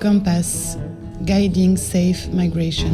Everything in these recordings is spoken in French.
Compass, guiding safe migration.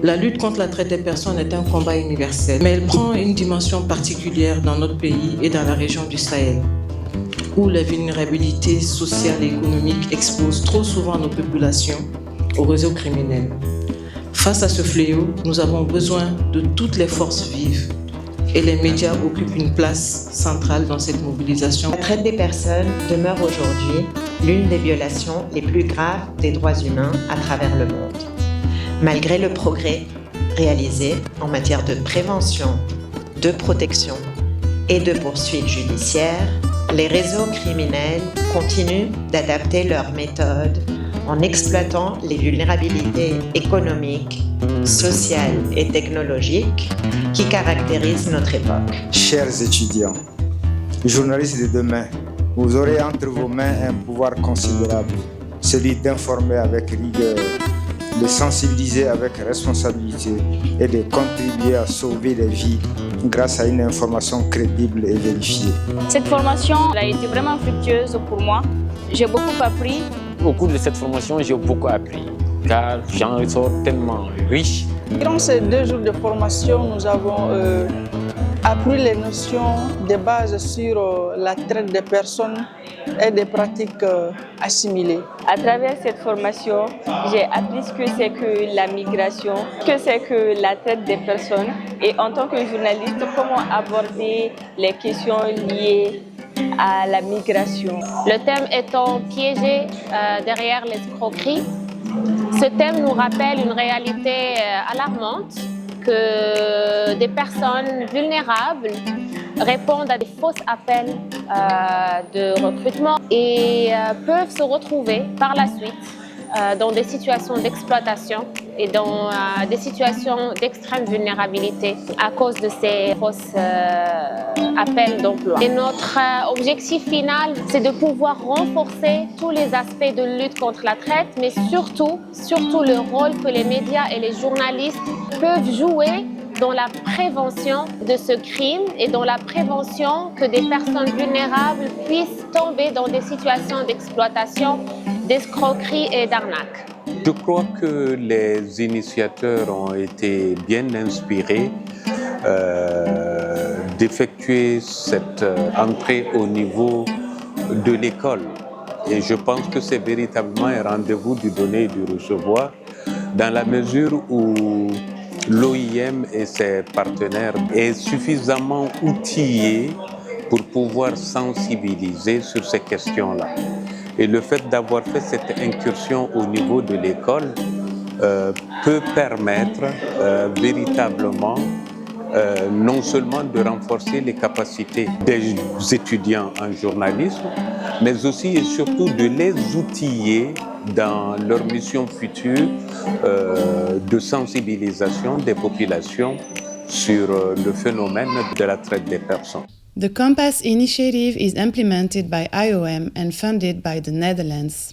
La lutte contre la traite des personnes est un combat universel, mais elle prend une dimension particulière dans notre pays et dans la région du Sahel, où la vulnérabilité sociale et économique expose trop souvent nos populations aux réseaux criminels. Face à ce fléau, nous avons besoin de toutes les forces vives et les médias occupent une place centrale dans cette mobilisation. La traite des personnes demeure aujourd'hui l'une des violations les plus graves des droits humains à travers le monde. Malgré le progrès réalisé en matière de prévention, de protection et de poursuite judiciaire, les réseaux criminels continuent d'adapter leurs méthodes en exploitant les vulnérabilités économiques, sociales et technologiques qui caractérisent notre époque. Chers étudiants, journalistes de demain, vous aurez entre vos mains un pouvoir considérable, celui d'informer avec rigueur, de sensibiliser avec responsabilité et de contribuer à sauver des vies grâce à une information crédible et vérifiée. Cette formation a été vraiment fructueuse pour moi. J'ai beaucoup appris. Au cours de cette formation, j'ai beaucoup appris, car j'en ressors tellement riche. Durant ces 2 jours de formation, nous avons appris les notions de base sur la traite des personnes et des pratiques assimilées. À travers cette formation, j'ai appris ce que c'est que la migration, ce que c'est que la traite des personnes et en tant que journaliste, comment aborder les questions liées à la migration. Le thème étant piégé derrière l'escroquerie, ce thème nous rappelle une réalité alarmante que des personnes vulnérables répondent à des faux appels de recrutement et peuvent se retrouver par la suite dans des situations d'exploitation et dans des situations d'extrême vulnérabilité à cause de ces fausses appels d'emploi. Et notre objectif final, c'est de pouvoir renforcer tous les aspects de lutte contre la traite, mais surtout le rôle que les médias et les journalistes peuvent jouer dans la prévention de ce crime et dans la prévention que des personnes vulnérables puissent tomber dans des situations d'exploitation, d'escroquerie et d'arnaque. Je crois que les initiateurs ont été bien inspirés d'effectuer cette entrée au niveau de l'école. Et je pense que c'est véritablement un rendez-vous du donner et du recevoir, dans la mesure où l'OIM et ses partenaires est suffisamment outillés pour pouvoir sensibiliser sur ces questions-là. Et le fait d'avoir fait cette incursion au niveau de l'école peut permettre véritablement non seulement de renforcer les capacités des étudiants en journalisme, mais aussi et surtout de les outiller dans leur mission future de sensibilisation des populations sur le phénomène de la traite des personnes. The Compass initiative is implemented by IOM and funded by the Netherlands.